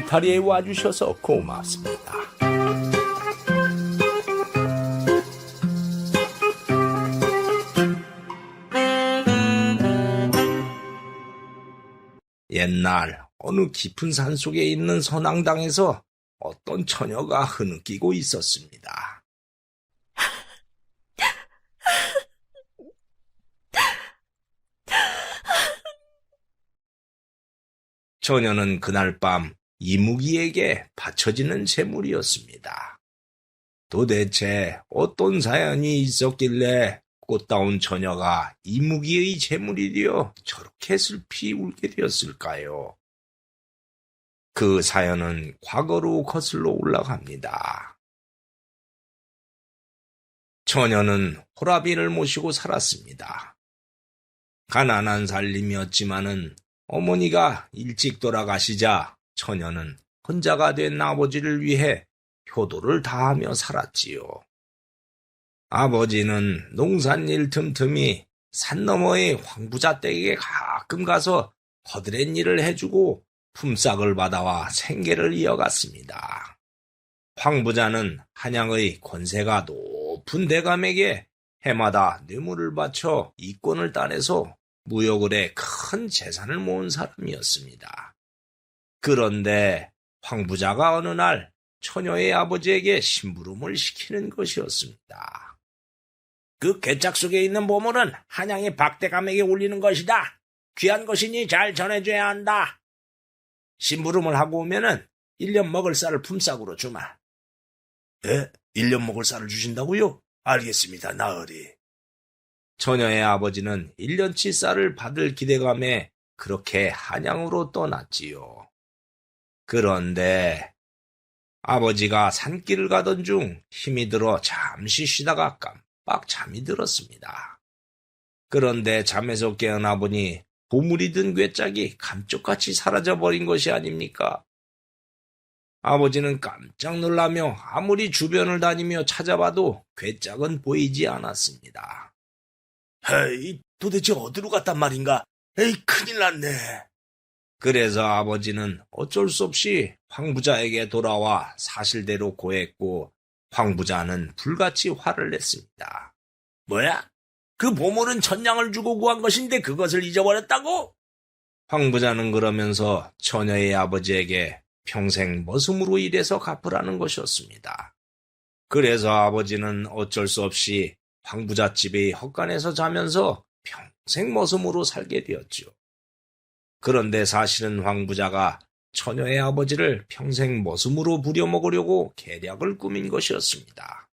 울타리에 와주셔서 고맙습니다. 옛날 어느 깊은 산속에 있는 선앙당에서 어떤 처녀가 흐느끼고 있었습니다. 처녀는 그날 밤 이무기에게 바쳐지는 제물이었습니다. 도대체 어떤 사연이 있었길래 꽃다운 처녀가 이무기의 제물이 되어 저렇게 슬피 울게 되었을까요? 그 사연은 과거로 거슬러 올라갑니다. 처녀는 호라비를 모시고 살았습니다. 가난한 살림이었지만은 어머니가 일찍 돌아가시자 처녀는 혼자가 된 아버지를 위해 효도를 다하며 살았지요. 아버지는 농산일 틈틈이 산 너머의 황부자 댁에 가끔 가서 거드렛 일을 해주고 품삯을 받아와 생계를 이어갔습니다. 황부자는 한양의 권세가 높은 대감에게 해마다 뇌물을 바쳐 이권을 따내서 무역을 해 큰 재산을 모은 사람이었습니다. 그런데 황부자가 어느 날 처녀의 아버지에게 심부름을 시키는 것이었습니다. 그 괴짝 속에 있는 보물은 한양의 박대감에게 올리는 것이다. 귀한 것이니 잘 전해줘야 한다. 심부름을 하고 오면은 1년 먹을 쌀을 품삯으로 주마. 예? 1년 먹을 쌀을 주신다고요? 알겠습니다, 나으리. 처녀의 아버지는 1년치 쌀을 받을 기대감에 그렇게 한양으로 떠났지요. 그런데 아버지가 산길을 가던 중 힘이 들어 잠시 쉬다가 깜빡 잠이 들었습니다. 그런데 잠에서 깨어나 보니 보물이 든 괴짝이 감쪽같이 사라져버린 것이 아닙니까? 아버지는 깜짝 놀라며 아무리 주변을 다니며 찾아봐도 괴짝은 보이지 않았습니다. 에이, 도대체 어디로 갔단 말인가? 에이, 큰일 났네. 그래서 아버지는 어쩔 수 없이 황부자에게 돌아와 사실대로 고했고 황부자는 불같이 화를 냈습니다. 뭐야? 그 보물은 천냥을 주고 구한 것인데 그것을 잊어버렸다고? 황부자는 그러면서 처녀의 아버지에게 평생 머슴으로 일해서 갚으라는 것이었습니다. 그래서 아버지는 어쩔 수 없이 황부자 집의 헛간에서 자면서 평생 머슴으로 살게 되었죠. 그런데 사실은 황부자가 처녀의 아버지를 평생 머슴으로 부려먹으려고 계략을 꾸민 것이었습니다.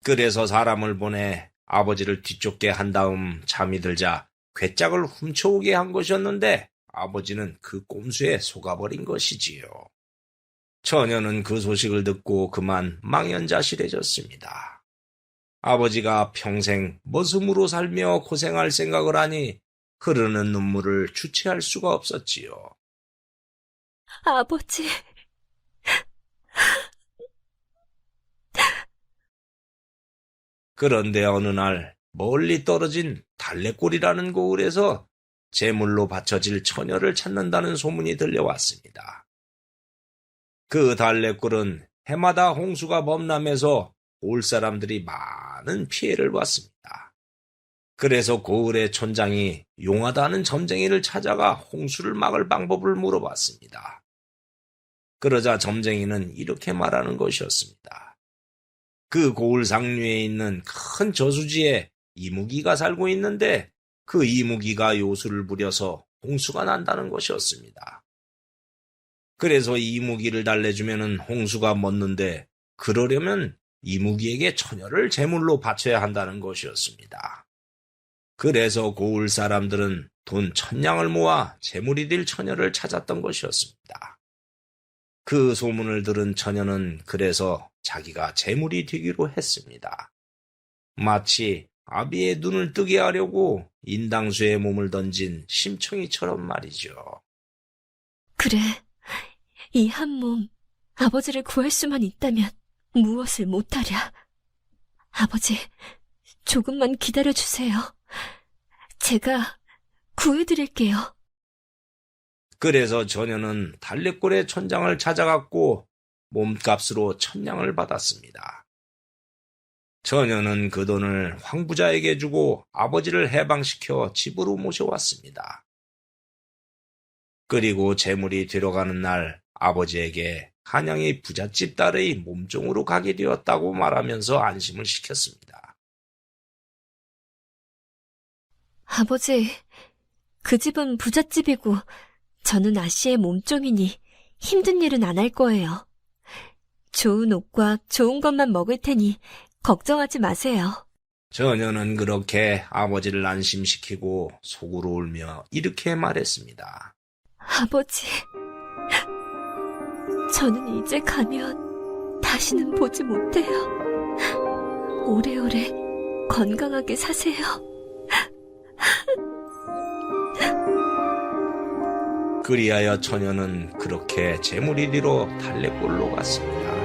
그래서 사람을 보내 아버지를 뒤쫓게 한 다음 잠이 들자 괴짝을 훔쳐오게 한 것이었는데 아버지는 그 꼼수에 속아버린 것이지요. 처녀는 그 소식을 듣고 그만 망연자실해졌습니다. 아버지가 평생 머슴으로 살며 고생할 생각을 하니 흐르는 눈물을 주체할 수가 없었지요. 아버지. 그런데 어느 날 멀리 떨어진 달래골이라는 고을에서 제물로 바쳐질 처녀를 찾는다는 소문이 들려왔습니다. 그 달래골은 해마다 홍수가 범람해서 고을 사람들이 많은 피해를 봤습니다. 그래서 고을의 촌장이 용하다는 점쟁이를 찾아가 홍수를 막을 방법을 물어봤습니다. 그러자 점쟁이는 이렇게 말하는 것이었습니다. 그 고을 상류에 있는 큰 저수지에 이무기가 살고 있는데 그 이무기가 요술을 부려서 홍수가 난다는 것이었습니다. 그래서 이무기를 달래주면 홍수가 멎는데 그러려면 이무기에게 처녀를 제물로 바쳐야 한다는 것이었습니다. 그래서 고을 사람들은 돈 1000냥을 모아 제물이 될 처녀를 찾았던 것이었습니다. 그 소문을 들은 처녀는 그래서 자기가 제물이 되기로 했습니다. 마치 아비의 눈을 뜨게 하려고 인당수에 몸을 던진 심청이처럼 말이죠. 그래, 이 한 몸 아버지를 구할 수만 있다면 무엇을 못하랴. 아버지, 조금만 기다려주세요. 제가 구해드릴게요. 그래서 처녀는 달래골의 촌장을 찾아갔고 몸값으로 1,000냥을 받았습니다. 처녀는 그 돈을 황부자에게 주고 아버지를 해방시켜 집으로 모셔왔습니다. 그리고 재물이 들어가는 날 아버지에게 한양의 부잣집 딸의 몸종으로 가게 되었다고 말하면서 안심을 시켰습니다. 아버지, 그 집은 부잣집이고 저는 아씨의 몸종이니 힘든 일은 안 할 거예요. 좋은 옷과 좋은 것만 먹을 테니 걱정하지 마세요. 처녀는 그렇게 아버지를 안심시키고 속으로 울며 이렇게 말했습니다. 아버지, 저는 이제 가면 다시는 보지 못해요. 오래오래 건강하게 사세요. 그리하여 처녀는 그렇게 재물이리로 달래골로 갔습니다.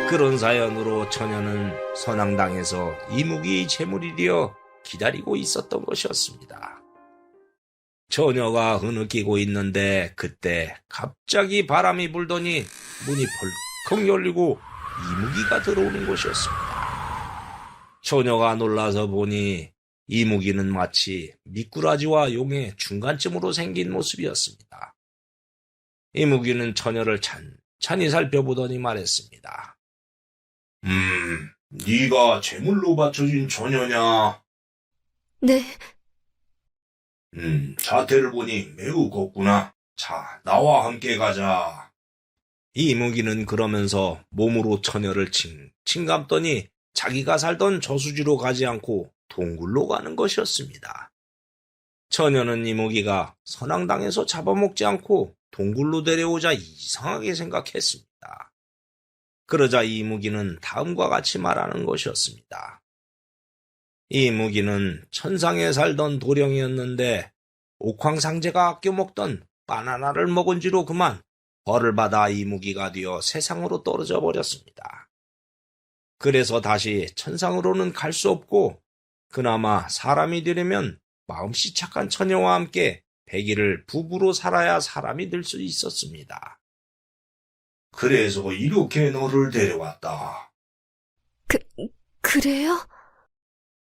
그런 사연으로 처녀는 선앙당에서 이무기의 재물이리어 기다리고 있었던 것이었습니다. 처녀가 흐느끼고 있는데 그때 갑자기 바람이 불더니 문이 벌컥 열리고 이무기가 들어오는 것이었습니다. 처녀가 놀라서 보니 이무기는 마치 미꾸라지와 용의 중간쯤으로 생긴 모습이었습니다. 이무기는 처녀를 찬찬히 살펴보더니 말했습니다. 네가 제물로 바쳐진 처녀냐? 네, 자태를 보니 매우 곱구나. 자, 나와 함께 가자. 이무기는 그러면서 몸으로 처녀를 칭칭 감더니 자기가 살던 저수지로 가지 않고 동굴로 가는 것이었습니다. 처녀는 이무기가 선앙당에서 잡아먹지 않고 동굴로 데려오자 이상하게 생각했습니다. 그러자 이무기는 다음과 같이 말하는 것이었습니다. 이무기는 천상에 살던 도령이었는데 옥황상제가 아껴 먹던 바나나를 먹은 지로 그만 벌을 받아 이무기가 되어 세상으로 떨어져 버렸습니다. 그래서 다시 천상으로는 갈 수 없고 그나마 사람이 되려면 마음씨 착한 처녀와 함께 100일을 부부로 살아야 사람이 될 수 있었습니다. 그래서 이렇게 너를 데려왔다. 그래요?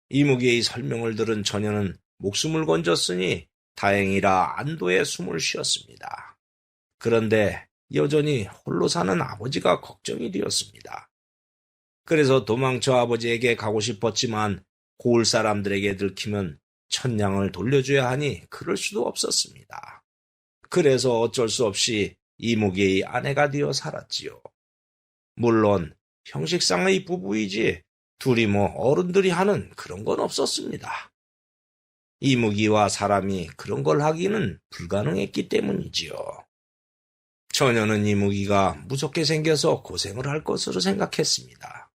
이무기의 설명을 들은 처녀는 목숨을 건졌으니 다행이라 안도의 숨을 쉬었습니다. 그런데 여전히 홀로 사는 아버지가 걱정이 되었습니다. 그래서 도망쳐 아버지에게 가고 싶었지만 고을 사람들에게 들키면 1,000냥을 돌려줘야 하니 그럴 수도 없었습니다. 그래서 어쩔 수 없이 이무기의 아내가 되어 살았지요. 물론 형식상의 부부이지 둘이 어른들이 하는 그런 건 없었습니다. 이무기와 사람이 그런 걸 하기는 불가능했기 때문이지요. 처녀는 이무기가 무섭게 생겨서 고생을 할 것으로 생각했습니다.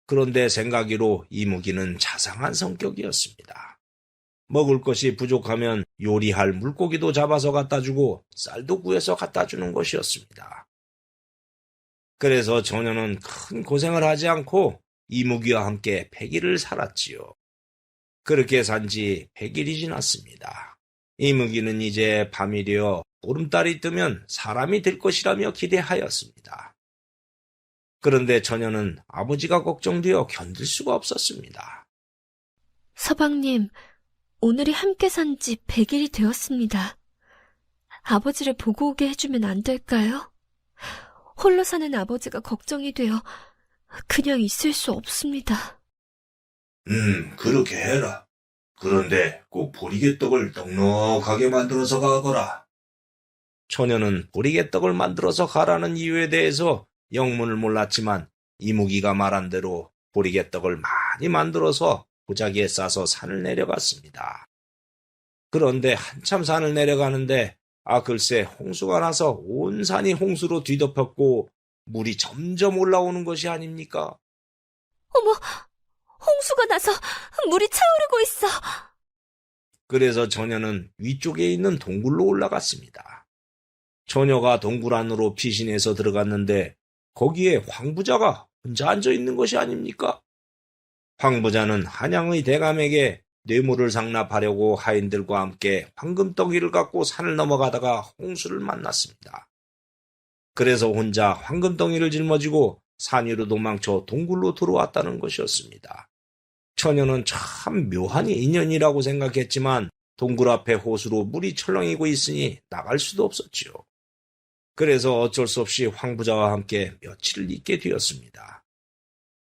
그런데 생각이로 이무기는 자상한 성격이었습니다. 먹을 것이 부족하면 요리할 물고기도 잡아서 갖다 주고 쌀도 구해서 갖다 주는 것이었습니다. 그래서 처녀는 큰 고생을 하지 않고 이무기와 함께 100일을 살았지요. 그렇게 산 지 100일이 지났습니다. 이무기는 이제 밤이 되어 보름달이 뜨면 사람이 될 것이라며 기대하였습니다. 그런데 처녀는 아버지가 걱정되어 견딜 수가 없었습니다. 서방님, 오늘이 함께 산 지 100일이 되었습니다. 아버지를 보고 오게 해주면 안 될까요? 홀로 사는 아버지가 걱정이 되어 그냥 있을 수 없습니다. 그렇게 해라. 그런데 꼭 보리개떡을 넉넉하게 만들어서 가거라. 처녀는 보리개떡을 만들어서 가라는 이유에 대해서 영문을 몰랐지만 이무기가 말한 대로 보리개떡을 많이 만들어서 보자기에 싸서 산을 내려갔습니다. 그런데 한참 산을 내려가는데 글쎄 홍수가 나서 온 산이 홍수로 뒤덮였고 물이 점점 올라오는 것이 아닙니까? 어머, 홍수가 나서 물이 차오르고 있어. 그래서 처녀는 위쪽에 있는 동굴로 올라갔습니다. 처녀가 동굴 안으로 피신해서 들어갔는데 거기에 황부자가 혼자 앉아 있는 것이 아닙니까? 황부자는 한양의 대감에게 뇌물을 상납하려고 하인들과 함께 황금덩이를 갖고 산을 넘어가다가 홍수를 만났습니다. 그래서 혼자 황금덩이를 짊어지고 산 위로 도망쳐 동굴로 들어왔다는 것이었습니다. 처녀는 참 묘한 인연이라고 생각했지만 동굴 앞에 호수로 물이 철렁이고 있으니 나갈 수도 없었지요. 그래서 어쩔 수 없이 황부자와 함께 며칠을 있게 되었습니다.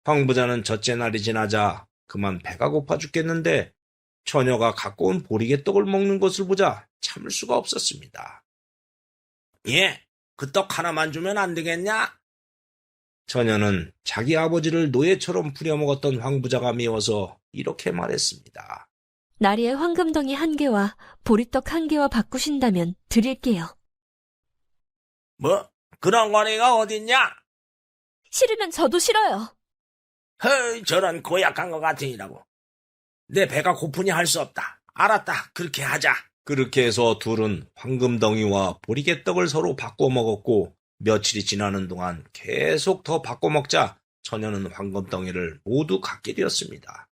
황부자는 첫째 날이 지나자 그만 배가 고파 죽겠는데 처녀가 갖고 온 보리개떡을 먹는 것을 보자 참을 수가 없었습니다. 예, 그 떡 하나만 주면 안 되겠냐? 처녀는 자기 아버지를 노예처럼 부려먹었던 황부자가 미워서 이렇게 말했습니다. 나리의 황금덩이 1개와 보리떡 1개와 바꾸신다면 드릴게요. 뭐? 그런 거리가 어딨냐? 싫으면 저도 싫어요. 허이, 저런 고약한 것 같으니라고. 내 배가 고프니 할 수 없다. 알았다. 그렇게 하자. 그렇게 해서 둘은 황금덩이와 보리개떡을 서로 바꿔 먹었고 며칠이 지나는 동안 계속 더 바꿔 먹자 처녀는 황금덩이를 모두 갖게 되었습니다.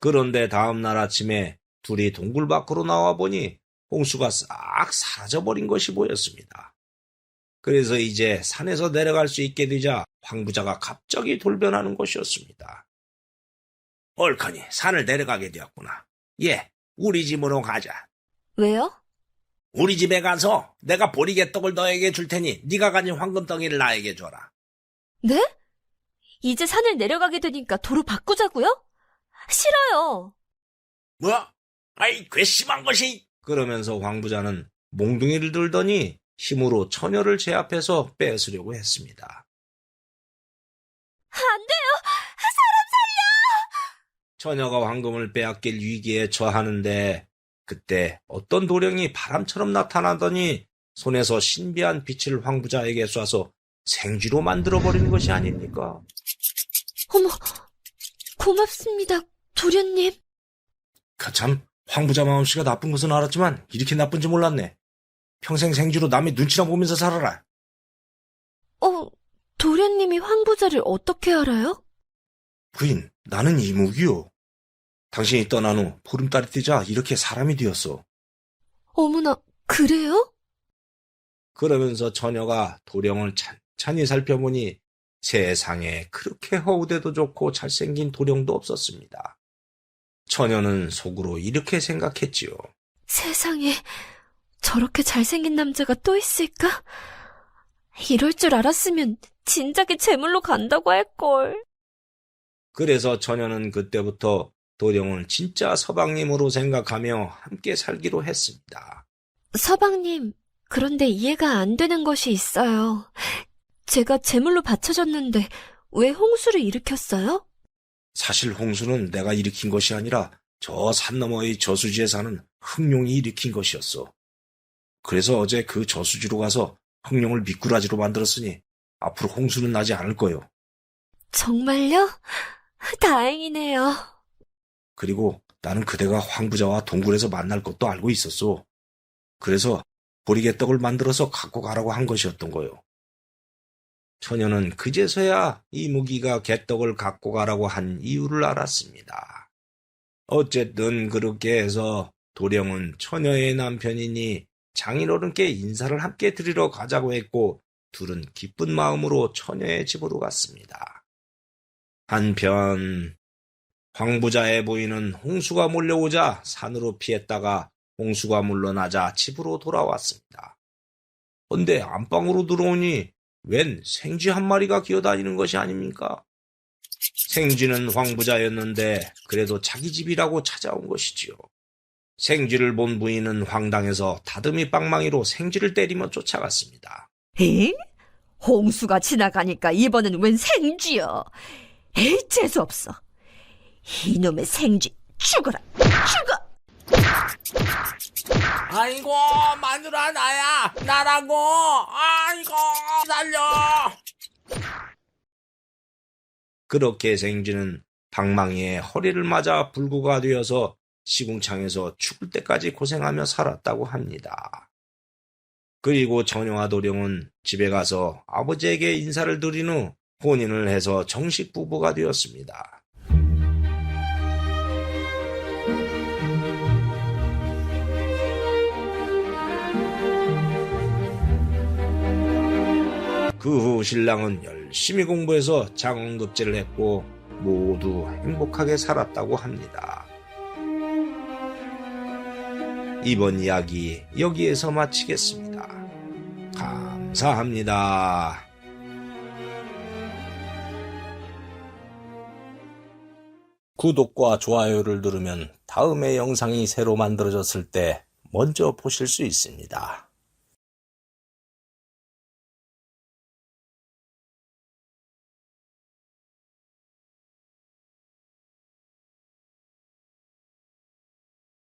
그런데 다음날 아침에 둘이 동굴 밖으로 나와 보니 홍수가 싹 사라져버린 것이 보였습니다. 그래서 이제 산에서 내려갈 수 있게 되자 황부자가 갑자기 돌변하는 것이었습니다. 옳거니 산을 내려가게 되었구나. 예, 우리 집으로 가자. 왜요? 우리 집에 가서 내가 보리개떡을 너에게 줄 테니 네가 가진 황금덩이를 나에게 줘라. 네? 이제 산을 내려가게 되니까 도로 바꾸자고요? 싫어요. 뭐? 아이, 괘씸한 것이! 그러면서 황부자는 몽둥이를 들더니 힘으로 처녀를 제압해서 뺏으려고 했습니다. 안 돼요! 사람 살려! 처녀가 황금을 빼앗길 위기에 처하는데 그때 어떤 도령이 바람처럼 나타나더니 손에서 신비한 빛을 황부자에게 쏴서 생쥐로 만들어버리는 것이 아닙니까? 어머, 고맙습니다, 도련님. 참, 황부자 마음씨가 나쁜 것은 알았지만 이렇게 나쁜지 몰랐네. 평생 생쥐로 남의 눈치나 보면서 살아라. 도련님이 황부자를 어떻게 알아요? 부인, 나는 이무기요. 당신이 떠난 후 보름달이 뜨자 이렇게 사람이 되었어. 어머나, 그래요? 그러면서 처녀가 도령을 찬찬히 살펴보니 세상에 그렇게 허우대도 좋고 잘생긴 도령도 없었습니다. 처녀는 속으로 이렇게 생각했지요. 세상에, 저렇게 잘생긴 남자가 또 있을까? 이럴 줄 알았으면 진작에 제물로 간다고 할걸. 그래서 처녀는 그때부터 도령을 진짜 서방님으로 생각하며 함께 살기로 했습니다. 서방님, 그런데 이해가 안 되는 것이 있어요. 제가 제물로 바쳐졌는데 왜 홍수를 일으켰어요? 사실 홍수는 내가 일으킨 것이 아니라 저 산 너머의 저수지에 사는 흑룡이 일으킨 것이었어. 그래서 어제 그 저수지로 가서 흑룡을 미꾸라지로 만들었으니 앞으로 홍수는 나지 않을 거요. 정말요? 다행이네요. 그리고 나는 그대가 황부자와 동굴에서 만날 것도 알고 있었어. 그래서 보리개떡을 만들어서 갖고 가라고 한 것이었던 거요. 처녀는 그제서야 이무기가 개떡을 갖고 가라고 한 이유를 알았습니다. 어쨌든 그렇게 해서 도령은 처녀의 남편이니 장인어른께 인사를 함께 드리러 가자고 했고 둘은 기쁜 마음으로 처녀의 집으로 갔습니다. 한편 황부자의 부인은 홍수가 몰려오자 산으로 피했다가 홍수가 물러나자 집으로 돌아왔습니다. 근데 안방으로 들어오니 웬 생쥐 한 마리가 기어다니는 것이 아닙니까? 생쥐는 황부자였는데 그래도 자기 집이라고 찾아온 것이지요. 생쥐를 본 부인은 황당해서 다듬이 빵망이로 생쥐를 때리며 쫓아갔습니다. 에? 홍수가 지나가니까 이번엔 웬 생쥐여? 에이, 재수없어. 이놈의 생쥐 죽어라, 죽어! 아이고, 마누라 나야, 나라고. 아이고, 살려. 그렇게 생쥐는 방망이에 허리를 맞아 불구가 되어서 시궁창에서 죽을 때까지 고생하며 살았다고 합니다. 그리고 처녀와 도령은 집에 가서 아버지에게 인사를 드린 후 혼인을 해서 정식 부부가 되었습니다. 그 후 신랑은 열심히 공부해서 장원급제를 했고 모두 행복하게 살았다고 합니다. 이번 이야기 여기에서 마치겠습니다. 감사합니다. 구독과 좋아요를 누르면 다음에 영상이 새로 만들어졌을 때 먼저 보실 수 있습니다.